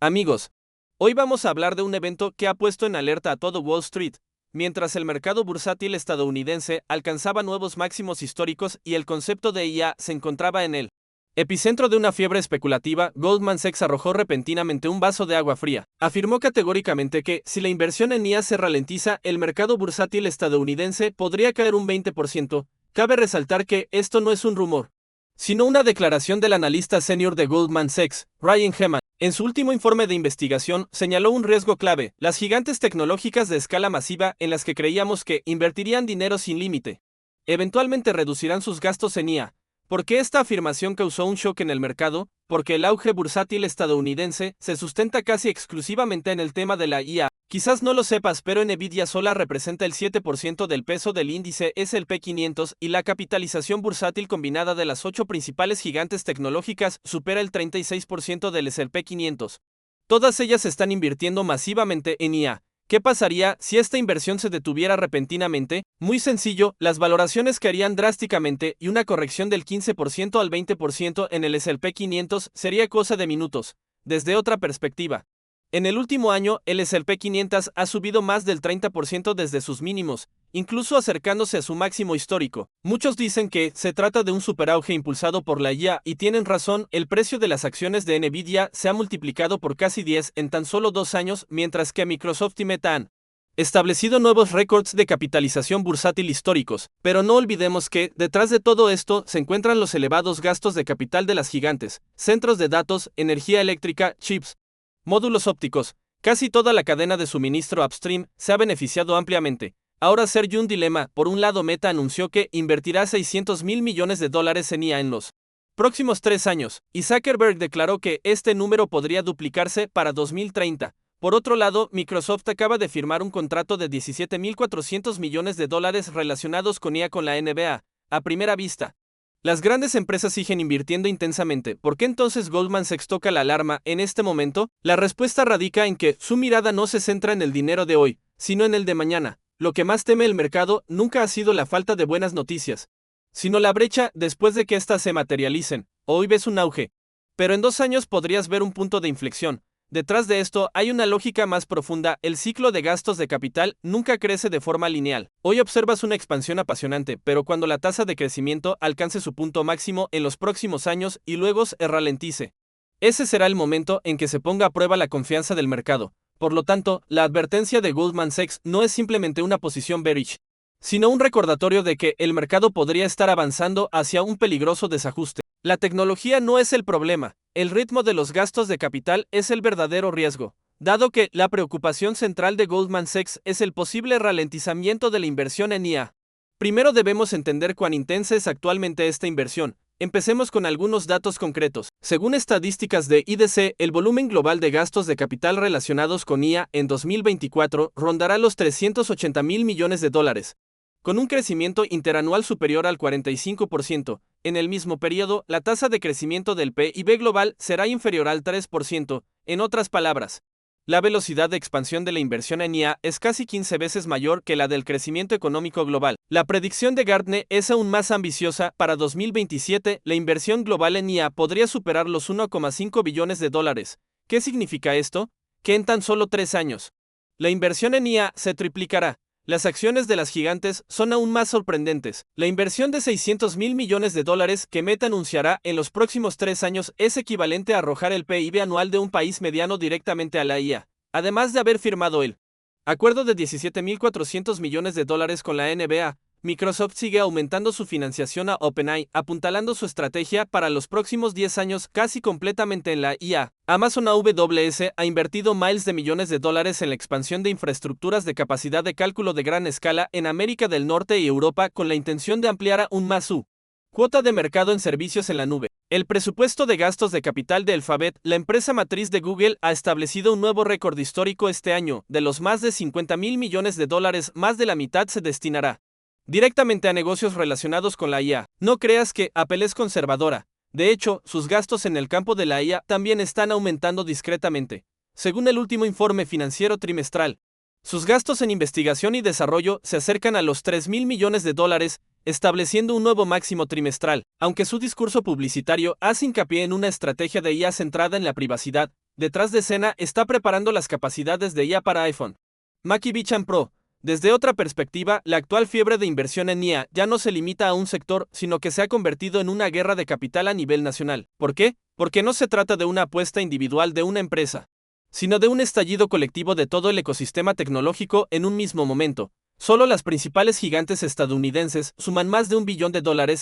Amigos, hoy vamos a hablar de un evento que ha puesto en alerta a todo Wall Street, mientras el mercado bursátil estadounidense alcanzaba nuevos máximos históricos y el concepto de IA se encontraba en el epicentro de una fiebre especulativa. Goldman Sachs arrojó repentinamente un vaso de agua fría. Afirmó categóricamente que, si la inversión en IA se ralentiza, el mercado bursátil estadounidense podría caer un 20%. Cabe resaltar que esto no es un rumor, sino una declaración del analista senior de Goldman Sachs, Ryan Heyman. En su último informe de investigación, señaló un riesgo clave: las gigantes tecnológicas de escala masiva, en las que creíamos que invertirían dinero sin límite, eventualmente reducirán sus gastos en IA. ¿Por qué esta afirmación causó un shock en el mercado? Porque el auge bursátil estadounidense se sustenta casi exclusivamente en el tema de la IA. Quizás no lo sepas, pero Nvidia sola representa el 7% del peso del índice S&P 500 y la capitalización bursátil combinada de las 8 principales gigantes tecnológicas supera el 36% del S&P 500. Todas ellas están invirtiendo masivamente en IA. ¿Qué pasaría si esta inversión se detuviera repentinamente? Muy sencillo, las valoraciones caerían drásticamente y una corrección del 15% al 20% en el S&P 500 sería cosa de minutos. Desde otra perspectiva, en el último año, el S&P 500 ha subido más del 30% desde sus mínimos, incluso acercándose a su máximo histórico. Muchos dicen que se trata de un superauge impulsado por la IA y tienen razón. El precio de las acciones de Nvidia se ha multiplicado por casi 10 en tan solo 2 años, mientras que Microsoft y Meta han establecido nuevos récords de capitalización bursátil históricos. Pero no olvidemos que, detrás de todo esto, se encuentran los elevados gastos de capital de las gigantes: centros de datos, energía eléctrica, chips, módulos ópticos. Casi toda la cadena de suministro upstream se ha beneficiado ampliamente. Ahora surge un dilema. Por un lado, Meta anunció que invertirá $600 mil millones en IA en los próximos 3 años, y Zuckerberg declaró que este número podría duplicarse para 2030. Por otro lado, Microsoft acaba de firmar un contrato de $17.400 millones relacionados con IA con la NBA. A primera vista, las grandes empresas siguen invirtiendo intensamente. ¿Por qué entonces Goldman Sachs toca la alarma en este momento? La respuesta radica en que su mirada no se centra en el dinero de hoy, sino en el de mañana. Lo que más teme el mercado nunca ha sido la falta de buenas noticias, sino la brecha después de que éstas se materialicen. Hoy ves un auge, pero en 2 años podrías ver un punto de inflexión. Detrás de esto hay una lógica más profunda. El ciclo de gastos de capital nunca crece de forma lineal. Hoy observas una expansión apasionante, pero cuando la tasa de crecimiento alcance su punto máximo en los próximos años y luego se ralentice, ese será el momento en que se ponga a prueba la confianza del mercado. Por lo tanto, la advertencia de Goldman Sachs no es simplemente una posición bearish, sino un recordatorio de que el mercado podría estar avanzando hacia un peligroso desajuste. La tecnología no es el problema, el ritmo de los gastos de capital es el verdadero riesgo. Dado que la preocupación central de Goldman Sachs es el posible ralentizamiento de la inversión en IA, primero debemos entender cuán intensa es actualmente esta inversión. Empecemos con algunos datos concretos. Según estadísticas de IDC, el volumen global de gastos de capital relacionados con IA en 2024 rondará los $380 mil millones, con un crecimiento interanual superior al 45%. En el mismo periodo, la tasa de crecimiento del PIB global será inferior al 3%. En otras palabras, la velocidad de expansión de la inversión en IA es casi 15 veces mayor que la del crecimiento económico global. La predicción de Gartner es aún más ambiciosa. Para 2027, la inversión global en IA podría superar los $1,5 billones. ¿Qué significa esto? Que en tan solo 3 años, la inversión en IA se triplicará. Las acciones de las gigantes son aún más sorprendentes. La inversión de $600 mil millones que Meta anunciará en los próximos 3 años es equivalente a arrojar el PIB anual de un país mediano directamente a la IA. Además de haber firmado el acuerdo de $17.400 millones con la NBA, Microsoft sigue aumentando su financiación a OpenAI, apuntalando su estrategia para los próximos 10 años casi completamente en la IA. Amazon AWS ha invertido miles de millones de dólares en la expansión de infraestructuras de capacidad de cálculo de gran escala en América del Norte y Europa, con la intención de ampliar aún más su cuota de mercado en servicios en la nube. El presupuesto de gastos de capital de Alphabet, la empresa matriz de Google, ha establecido un nuevo récord histórico este año. De los más de $50 mil millones, más de la mitad se destinará directamente a negocios relacionados con la IA. No creas que Apple es conservadora. De hecho, sus gastos en el campo de la IA también están aumentando discretamente. Según el último informe financiero trimestral, sus gastos en investigación y desarrollo se acercan a los $3.000 millones, estableciendo un nuevo máximo trimestral. Aunque su discurso publicitario hace hincapié en una estrategia de IA centrada en la privacidad, detrás de escena está preparando las capacidades de IA para iPhone, Mac y Vision Pro. Desde otra perspectiva, la actual fiebre de inversión en IA ya no se limita a un sector, sino que se ha convertido en una guerra de capital a nivel nacional. ¿Por qué? Porque no se trata de una apuesta individual de una empresa, sino de un estallido colectivo de todo el ecosistema tecnológico en un mismo momento. Solo las principales gigantes estadounidenses suman más de $1 billón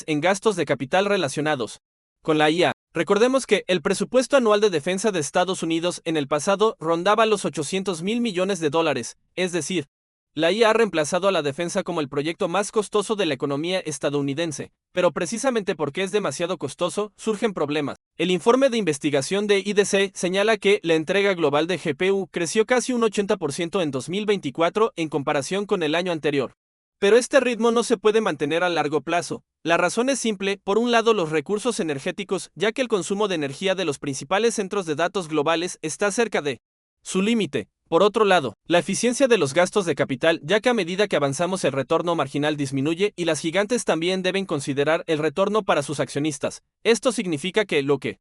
en gastos de capital relacionados con la IA. Recordemos que el presupuesto anual de defensa de Estados Unidos en el pasado rondaba los $800.000 millones, es decir, la IA ha reemplazado a la defensa como el proyecto más costoso de la economía estadounidense, pero precisamente porque es demasiado costoso, surgen problemas. El informe de investigación de IDC señala que la entrega global de GPU creció casi un 80% en 2024 en comparación con el año anterior. Pero este ritmo no se puede mantener a largo plazo. La razón es simple: por un lado, los recursos energéticos, ya que el consumo de energía de los principales centros de datos globales está cerca de su límite. Por otro lado, la eficiencia de los gastos de capital, ya que a medida que avanzamos el retorno marginal disminuye y las gigantes también deben considerar el retorno para sus accionistas. Esto significa que lo que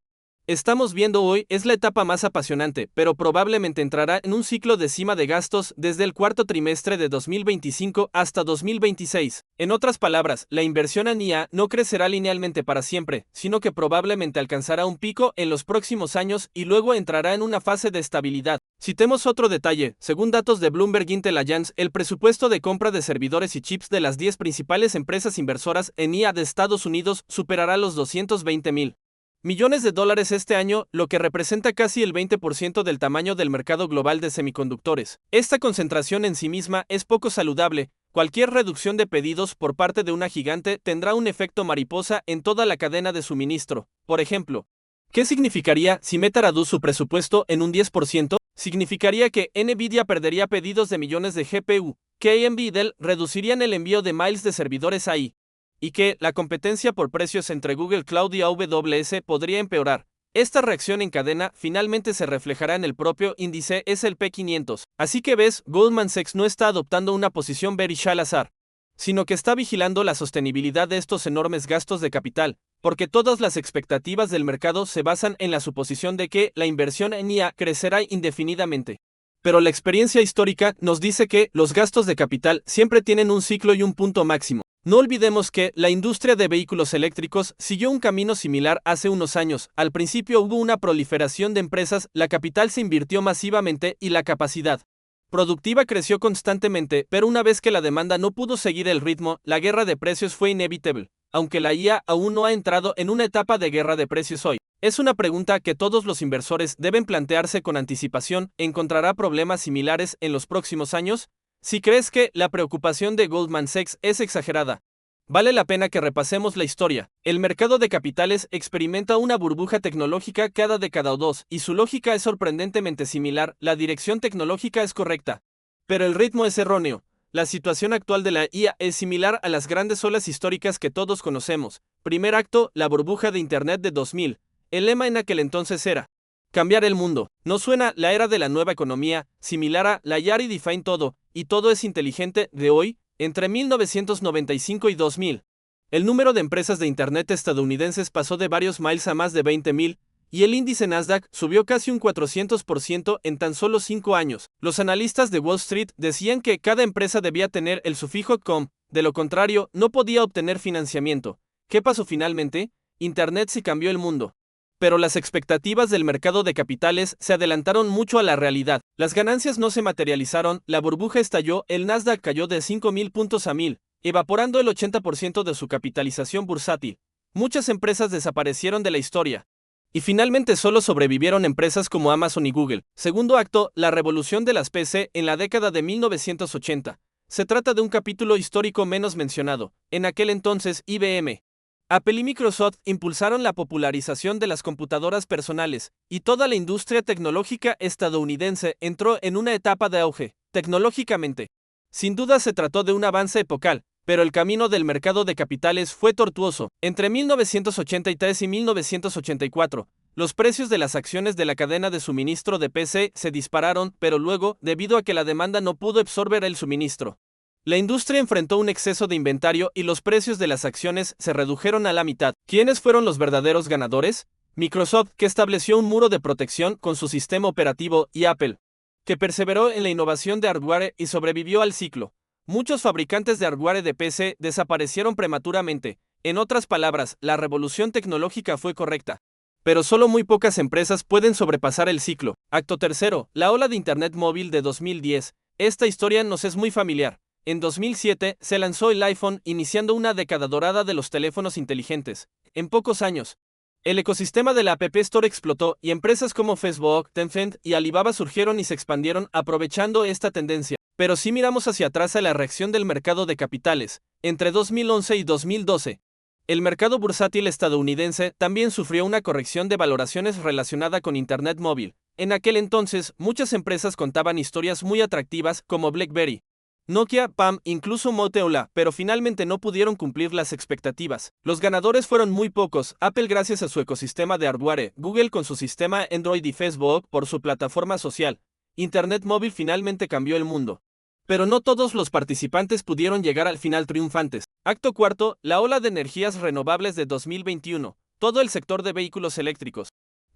estamos viendo hoy es la etapa más apasionante, pero probablemente entrará en un ciclo de cima de gastos desde el cuarto trimestre de 2025 hasta 2026. En otras palabras, la inversión en IA no crecerá linealmente para siempre, sino que probablemente alcanzará un pico en los próximos años y luego entrará en una fase de estabilidad. Citemos otro detalle: según datos de Bloomberg Intelligence, el presupuesto de compra de servidores y chips de las 10 principales empresas inversoras en IA de Estados Unidos superará los $220.000 millones este año, lo que representa casi el 20% del tamaño del mercado global de semiconductores. Esta concentración en sí misma es poco saludable. Cualquier reducción de pedidos por parte de una gigante tendrá un efecto mariposa en toda la cadena de suministro. Por ejemplo, ¿qué significaría si Meta reduce su presupuesto en un 10%? Significaría que Nvidia perdería pedidos de millones de GPU, que AMD y Dell reducirían el envío de miles de servidores AI, y que la competencia por precios entre Google Cloud y AWS podría empeorar. Esta reacción en cadena finalmente se reflejará en el propio índice S&P 500. Así que ves, Goldman Sachs no está adoptando una posición bearish al azar, sino que está vigilando la sostenibilidad de estos enormes gastos de capital, porque todas las expectativas del mercado se basan en la suposición de que la inversión en IA crecerá indefinidamente. Pero la experiencia histórica nos dice que los gastos de capital siempre tienen un ciclo y un punto máximo. No olvidemos que la industria de vehículos eléctricos siguió un camino similar hace unos años. Al principio hubo una proliferación de empresas, la capital se invirtió masivamente y la capacidad productiva creció constantemente, pero una vez que la demanda no pudo seguir el ritmo, la guerra de precios fue inevitable. Aunque la IA aún no ha entrado en una etapa de guerra de precios hoy, es una pregunta que todos los inversores deben plantearse con anticipación. ¿Encontrará problemas similares en los próximos años? Si crees que la preocupación de Goldman Sachs es exagerada, vale la pena que repasemos la historia. El mercado de capitales experimenta una burbuja tecnológica cada década o dos, y su lógica es sorprendentemente similar. La dirección tecnológica es correcta, pero el ritmo es erróneo. La situación actual de la IA es similar a las grandes olas históricas que todos conocemos. Primer acto, la burbuja de Internet de 2000. El lema en aquel entonces era cambiar el mundo. ¿No suena la era de la nueva economía, similar a la Yari Define todo, y todo es inteligente de hoy? Entre 1995 y 2000, el número de empresas de Internet estadounidenses pasó de varios miles a más de 20.000, y el índice Nasdaq subió casi un 400% en tan solo 5 años. Los analistas de Wall Street decían que cada empresa debía tener el sufijo .com, de lo contrario, no podía obtener financiamiento. ¿Qué pasó finalmente? Internet sí cambió el mundo. Pero las expectativas del mercado de capitales se adelantaron mucho a la realidad. Las ganancias no se materializaron, la burbuja estalló, el Nasdaq cayó de 5.000 puntos a 1.000, evaporando el 80% de su capitalización bursátil. Muchas empresas desaparecieron de la historia. Y finalmente solo sobrevivieron empresas como Amazon y Google. Segundo acto, la revolución de las PC en la década de 1980. Se trata de un capítulo histórico menos mencionado. En aquel entonces, IBM, Apple y Microsoft impulsaron la popularización de las computadoras personales, y toda la industria tecnológica estadounidense entró en una etapa de auge, tecnológicamente. Sin duda se trató de un avance epocal, pero el camino del mercado de capitales fue tortuoso. Entre 1983 y 1984, los precios de las acciones de la cadena de suministro de PC se dispararon, pero luego, debido a que la demanda no pudo absorber el suministro, la industria enfrentó un exceso de inventario y los precios de las acciones se redujeron a la mitad. ¿Quiénes fueron los verdaderos ganadores? Microsoft, que estableció un muro de protección con su sistema operativo, y Apple, que perseveró en la innovación de hardware y sobrevivió al ciclo. Muchos fabricantes de hardware de PC desaparecieron prematuramente. En otras palabras, la revolución tecnológica fue correcta. Pero solo muy pocas empresas pueden sobrepasar el ciclo. Acto tercero, la ola de Internet móvil de 2010. Esta historia nos es muy familiar. En 2007 se lanzó el iPhone, iniciando una década dorada de los teléfonos inteligentes. En pocos años, el ecosistema de la App Store explotó y empresas como Facebook, Tencent y Alibaba surgieron y se expandieron aprovechando esta tendencia. Pero si miramos hacia atrás a la reacción del mercado de capitales, entre 2011 y 2012, el mercado bursátil estadounidense también sufrió una corrección de valoraciones relacionada con Internet móvil. En aquel entonces, muchas empresas contaban historias muy atractivas como BlackBerry, Nokia, Palm, incluso Motorola, pero finalmente no pudieron cumplir las expectativas. Los ganadores fueron muy pocos, Apple gracias a su ecosistema de hardware, Google con su sistema Android y Facebook por su plataforma social. Internet móvil finalmente cambió el mundo. Pero no todos los participantes pudieron llegar al final triunfantes. Acto cuarto, la ola de energías renovables de 2021. Todo el sector de vehículos eléctricos,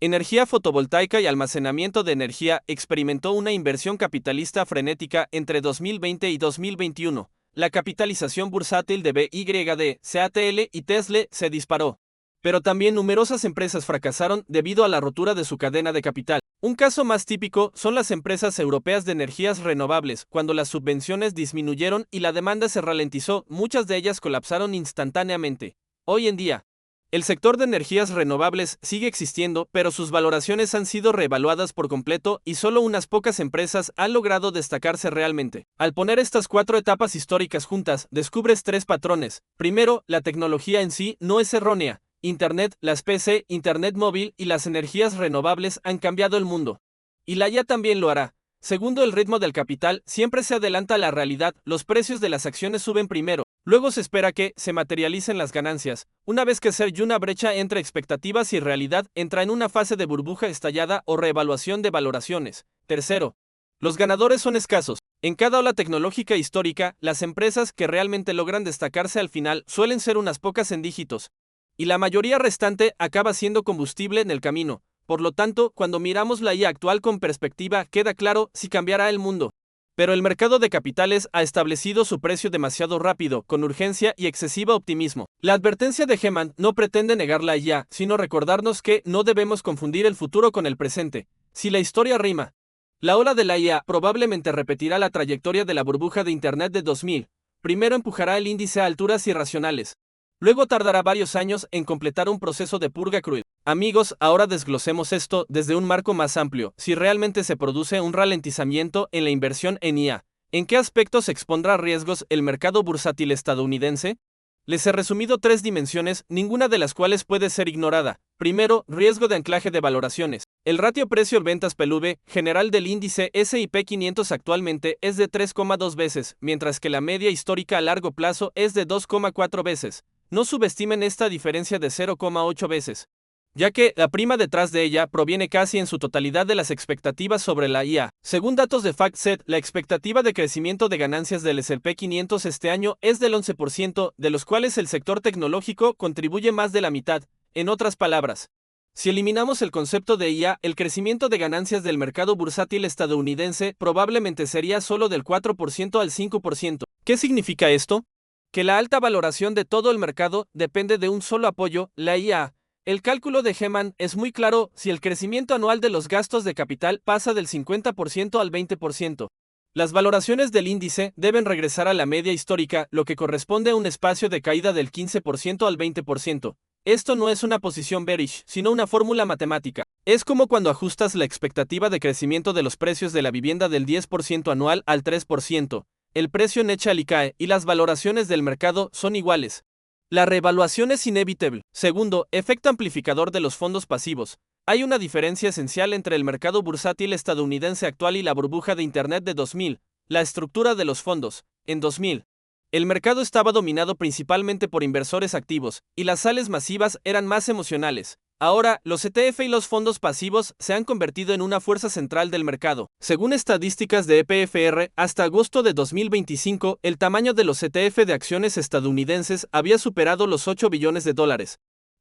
energía fotovoltaica y almacenamiento de energía experimentó una inversión capitalista frenética entre 2020 y 2021. La capitalización bursátil de BYD, CATL y Tesla se disparó. Pero también numerosas empresas fracasaron debido a la rotura de su cadena de capital. Un caso más típico son las empresas europeas de energías renovables. Cuando las subvenciones disminuyeron y la demanda se ralentizó, muchas de ellas colapsaron instantáneamente. Hoy en día, el sector de energías renovables sigue existiendo, pero sus valoraciones han sido reevaluadas por completo y solo unas pocas empresas han logrado destacarse realmente. Al poner estas cuatro etapas históricas juntas, descubres tres patrones. Primero, la tecnología en sí no es errónea. Internet, las PC, Internet móvil y las energías renovables han cambiado el mundo. Y la IA también lo hará. Segundo, el ritmo del capital siempre se adelanta a la realidad, los precios de las acciones suben primero. Luego se espera que se materialicen las ganancias. Una vez que se hay una brecha entre expectativas y realidad, entra en una fase de burbuja estallada o reevaluación de valoraciones. Tercero, los ganadores son escasos. En cada ola tecnológica histórica, las empresas que realmente logran destacarse al final suelen ser unas pocas en dígitos, y la mayoría restante acaba siendo combustible en el camino. Por lo tanto, cuando miramos la IA actual con perspectiva, queda claro si cambiará el mundo. Pero el mercado de capitales ha establecido su precio demasiado rápido, con urgencia y excesivo optimismo. La advertencia de Heman no pretende negar la IA, sino recordarnos que no debemos confundir el futuro con el presente. Si la historia rima, la ola de la IA probablemente repetirá la trayectoria de la burbuja de Internet de 2000. Primero empujará el índice a alturas irracionales. Luego tardará varios años en completar un proceso de purga cruel. Amigos, ahora desglosemos esto desde un marco más amplio. Si realmente se produce un ralentizamiento en la inversión en IA, ¿en qué aspectos expondrá riesgos el mercado bursátil estadounidense? Les he resumido tres dimensiones, ninguna de las cuales puede ser ignorada. Primero, riesgo de anclaje de valoraciones. El ratio precio-ventas PEL-V general del índice S&P 500 actualmente es de 3,2 veces, mientras que la media histórica a largo plazo es de 2,4 veces. No subestimen esta diferencia de 0,8 veces, ya que la prima detrás de ella proviene casi en su totalidad de las expectativas sobre la IA. Según datos de FactSet, la expectativa de crecimiento de ganancias del S&P 500 este año es del 11%, de los cuales el sector tecnológico contribuye más de la mitad. En otras palabras, si eliminamos el concepto de IA, el crecimiento de ganancias del mercado bursátil estadounidense probablemente sería solo del 4% al 5%. ¿Qué significa esto? Que la alta valoración de todo el mercado depende de un solo apoyo, la IA. El cálculo de Heman es muy claro si el crecimiento anual de los gastos de capital pasa del 50% al 20%. Las valoraciones del índice deben regresar a la media histórica, lo que corresponde a un espacio de caída del 15% al 20%. Esto no es una posición bearish, sino una fórmula matemática. Es como cuando ajustas la expectativa de crecimiento de los precios de la vivienda del 10% anual al 3%. El precio Nechali cae y las valoraciones del mercado son iguales. La reevaluación es inevitable. Segundo, efecto amplificador de los fondos pasivos. Hay una diferencia esencial entre el mercado bursátil estadounidense actual y la burbuja de Internet de 2000. La estructura de los fondos. En 2000, el mercado estaba dominado principalmente por inversores activos, y las sales masivas eran más emocionales. Ahora, los ETF y los fondos pasivos se han convertido en una fuerza central del mercado. Según estadísticas de EPFR, hasta agosto de 2025, el tamaño de los ETF de acciones estadounidenses había superado los $8 billones.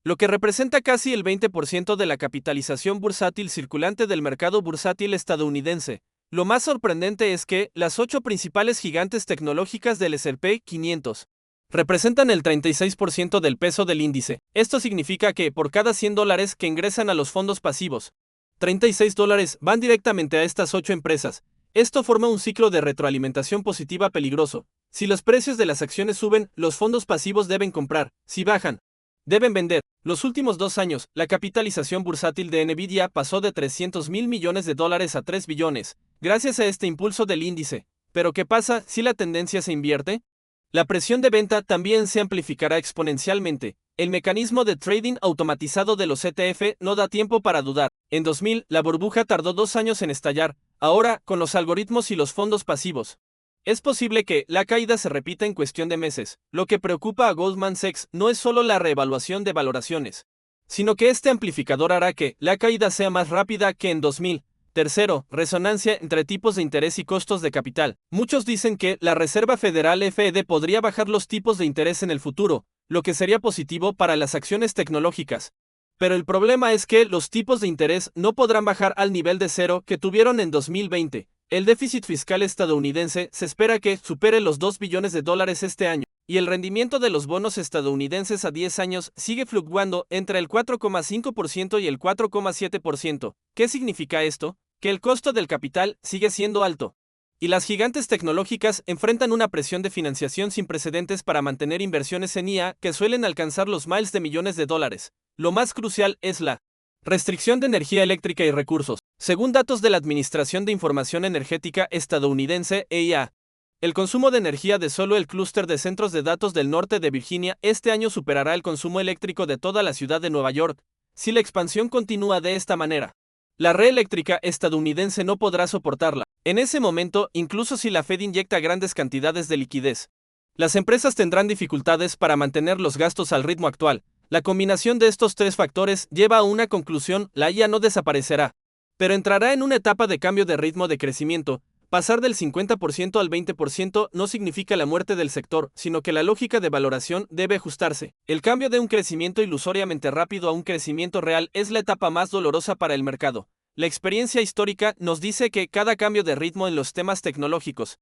lo que representa casi el 20% de la capitalización bursátil circulante del mercado bursátil estadounidense. Lo más sorprendente es que las 8 principales gigantes tecnológicas del S&P 500 representan el 36% del peso del índice. Esto significa que por cada $100 que ingresan a los fondos pasivos, $36 van directamente a estas 8 empresas. Esto forma un ciclo de retroalimentación positiva peligroso. Si los precios de las acciones suben, los fondos pasivos deben comprar. Si bajan, deben vender. Los últimos 2 años, la capitalización bursátil de Nvidia pasó de $300 millones a $3 billones, gracias a este impulso del índice. Pero ¿qué pasa si la tendencia se invierte? La presión de venta también se amplificará exponencialmente. El mecanismo de trading automatizado de los ETF no da tiempo para dudar. En 2000, la burbuja tardó 2 años en estallar. Ahora, con los algoritmos y los fondos pasivos, es posible que la caída se repita en cuestión de meses. Lo que preocupa a Goldman Sachs no es solo la reevaluación de valoraciones, sino que este amplificador hará que la caída sea más rápida que en 2000. Tercero, resonancia entre tipos de interés y costos de capital. Muchos dicen que la Reserva Federal FED podría bajar los tipos de interés en el futuro, lo que sería positivo para las acciones tecnológicas. Pero el problema es que los tipos de interés no podrán bajar al nivel de cero que tuvieron en 2020. El déficit fiscal estadounidense se espera que supere los $2 billones este año, y el rendimiento de los bonos estadounidenses a 10 años sigue fluctuando entre el 4,5% y el 4,7%. ¿Qué significa esto? Que el costo del capital sigue siendo alto. Y las gigantes tecnológicas enfrentan una presión de financiación sin precedentes para mantener inversiones en IA que suelen alcanzar los miles de millones de dólares. Lo más crucial es la restricción de energía eléctrica y recursos. Según datos de la Administración de Información Energética estadounidense, EIA, el consumo de energía de solo el clúster de centros de datos del norte de Virginia este año superará el consumo eléctrico de toda la ciudad de Nueva York, si la expansión continúa de esta manera. La red eléctrica estadounidense no podrá soportarla. En ese momento, incluso si la Fed inyecta grandes cantidades de liquidez, las empresas tendrán dificultades para mantener los gastos al ritmo actual. La combinación de estos 3 factores lleva a una conclusión: la IA no desaparecerá, pero entrará en una etapa de cambio de ritmo de crecimiento. Pasar del 50% al 20% no significa la muerte del sector, sino que la lógica de valoración debe ajustarse. El cambio de un crecimiento ilusoriamente rápido a un crecimiento real es la etapa más dolorosa para el mercado. La experiencia histórica nos dice que cada cambio de ritmo en los temas tecnológicos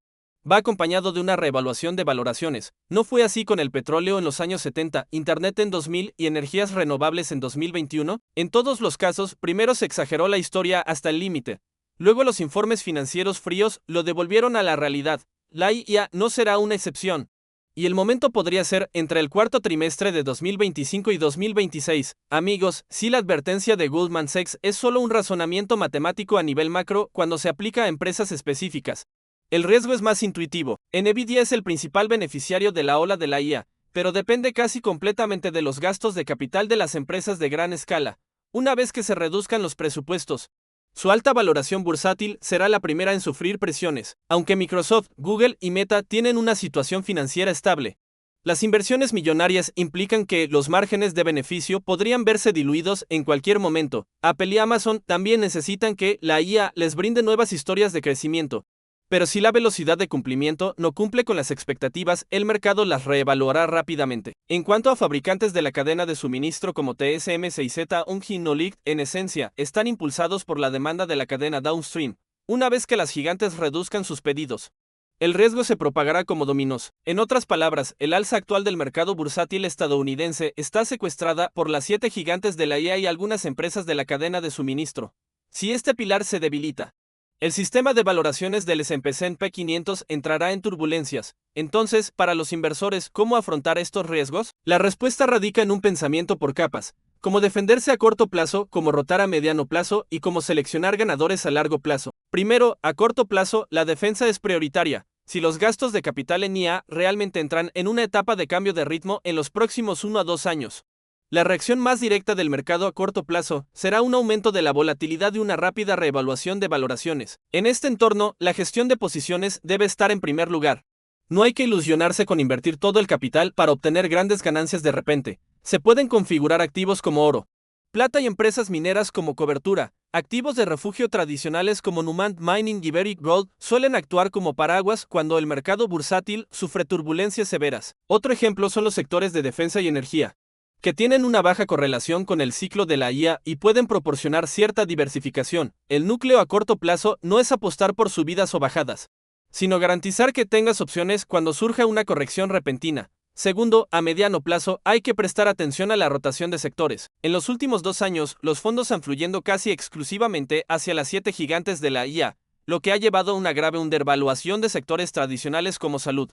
va acompañado de una reevaluación de valoraciones. No fue así con el petróleo en los años 70, Internet en 2000 y energías renovables en 2021. En todos los casos, primero se exageró la historia hasta el límite. Luego los informes financieros fríos lo devolvieron a la realidad. La IA no será una excepción. Y el momento podría ser entre el cuarto trimestre de 2025 y 2026. Amigos, si la advertencia de Goldman Sachs es solo un razonamiento matemático a nivel macro cuando se aplica a empresas específicas, el riesgo es más intuitivo. Nvidia es el principal beneficiario de la ola de la IA, pero depende casi completamente de los gastos de capital de las empresas de gran escala. Una vez que se reduzcan los presupuestos, su alta valoración bursátil será la primera en sufrir presiones. Aunque Microsoft, Google y Meta tienen una situación financiera estable, las inversiones millonarias implican que los márgenes de beneficio podrían verse diluidos en cualquier momento. Apple y Amazon también necesitan que la IA les brinde nuevas historias de crecimiento. Pero si la velocidad de cumplimiento no cumple con las expectativas, el mercado las reevaluará rápidamente. En cuanto a fabricantes de la cadena de suministro como TSMC y ZT Hongxin, en esencia, están impulsados por la demanda de la cadena downstream. Una vez que las gigantes reduzcan sus pedidos, el riesgo se propagará como dominos. En otras palabras, el alza actual del mercado bursátil estadounidense está secuestrada por las 7 gigantes de la IA y algunas empresas de la cadena de suministro. Si este pilar se debilita, el sistema de valoraciones del S&P 500 entrará en turbulencias. Entonces, para los inversores, ¿cómo afrontar estos riesgos? La respuesta radica en un pensamiento por capas. Cómo defenderse a corto plazo, cómo rotar a mediano plazo y cómo seleccionar ganadores a largo plazo. Primero, a corto plazo, la defensa es prioritaria. Si los gastos de capital en IA realmente entran en una etapa de cambio de ritmo en los próximos 1 a 2 años, la reacción más directa del mercado a corto plazo será un aumento de la volatilidad y una rápida reevaluación de valoraciones. En este entorno, la gestión de posiciones debe estar en primer lugar. No hay que ilusionarse con invertir todo el capital para obtener grandes ganancias de repente. Se pueden configurar activos como oro, plata y empresas mineras como cobertura. Activos de refugio tradicionales como Newmont Mining y Barrick Gold suelen actuar como paraguas cuando el mercado bursátil sufre turbulencias severas. Otro ejemplo son los sectores de defensa y energía. que tienen una baja correlación con el ciclo de la IA y pueden proporcionar cierta diversificación. El núcleo a corto plazo no es apostar por subidas o bajadas, sino garantizar que tengas opciones cuando surja una corrección repentina. Segundo, a mediano plazo hay que prestar atención a la rotación de sectores. En los últimos 2 años, los fondos han fluyendo casi exclusivamente hacia las 7 gigantes de la IA, lo que ha llevado a una grave undervaluación de sectores tradicionales como salud,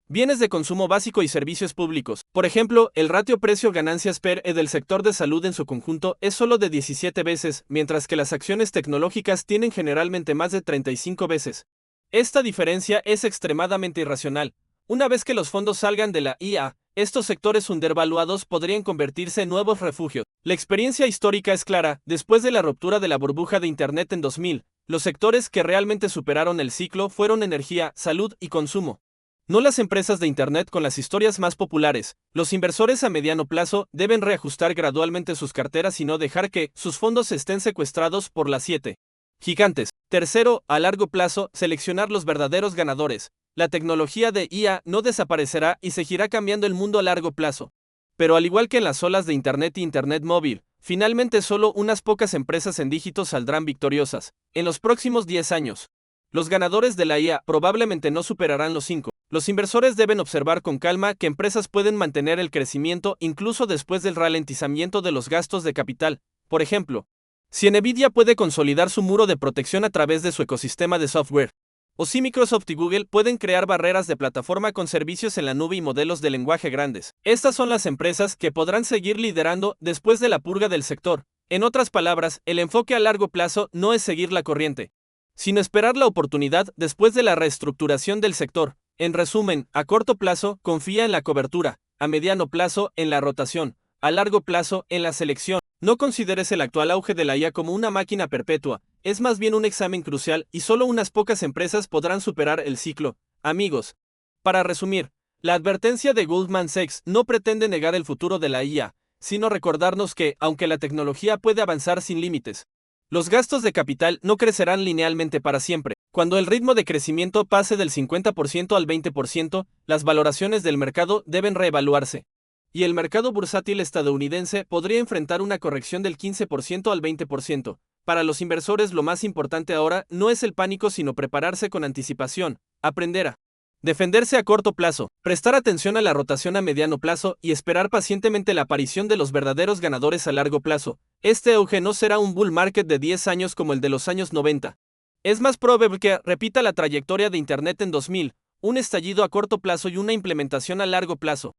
bienes de consumo básico y servicios públicos. Por ejemplo, el ratio precio-ganancias PER del sector de salud en su conjunto es solo de 17 veces, mientras que las acciones tecnológicas tienen generalmente más de 35 veces. Esta diferencia es extremadamente irracional. Una vez que los fondos salgan de la IA, estos sectores undervaluados podrían convertirse en nuevos refugios. La experiencia histórica es clara. Después de la ruptura de la burbuja de Internet en 2000, los sectores que realmente superaron el ciclo fueron energía, salud y consumo, no las empresas de Internet con las historias más populares. Los inversores a mediano plazo deben reajustar gradualmente sus carteras y no dejar que sus fondos estén secuestrados por las 7 gigantes. Tercero, a largo plazo, seleccionar los verdaderos ganadores. La tecnología de IA no desaparecerá y seguirá cambiando el mundo a largo plazo. Pero al igual que en las olas de Internet y Internet móvil, finalmente solo unas pocas empresas en dígitos saldrán victoriosas. En los próximos 10 años, los ganadores de la IA probablemente no superarán los 5. Los inversores deben observar con calma que empresas pueden mantener el crecimiento incluso después del ralentizamiento de los gastos de capital. Por ejemplo, si Nvidia puede consolidar su muro de protección a través de su ecosistema de software, o si Microsoft y Google pueden crear barreras de plataforma con servicios en la nube y modelos de lenguaje grandes. Estas son las empresas que podrán seguir liderando después de la purga del sector. En otras palabras, el enfoque a largo plazo no es seguir la corriente, sino esperar la oportunidad después de la reestructuración del sector. En resumen, a corto plazo, confía en la cobertura, a mediano plazo, en la rotación, a largo plazo, en la selección. No consideres el actual auge de la IA como una máquina perpetua, es más bien un examen crucial y solo unas pocas empresas podrán superar el ciclo. Amigos, para resumir, la advertencia de Goldman Sachs no pretende negar el futuro de la IA, sino recordarnos que, aunque la tecnología puede avanzar sin límites, los gastos de capital no crecerán linealmente para siempre. Cuando el ritmo de crecimiento pase del 50% al 20%, las valoraciones del mercado deben reevaluarse, y el mercado bursátil estadounidense podría enfrentar una corrección del 15% al 20%. Para los inversores lo más importante ahora no es el pánico sino prepararse con anticipación, aprender a defenderse a corto plazo, prestar atención a la rotación a mediano plazo y esperar pacientemente la aparición de los verdaderos ganadores a largo plazo. Este auge no será un bull market de 10 años como el de los años 90. Es más probable que repita la trayectoria de Internet en 2000, un estallido a corto plazo y una implementación a largo plazo.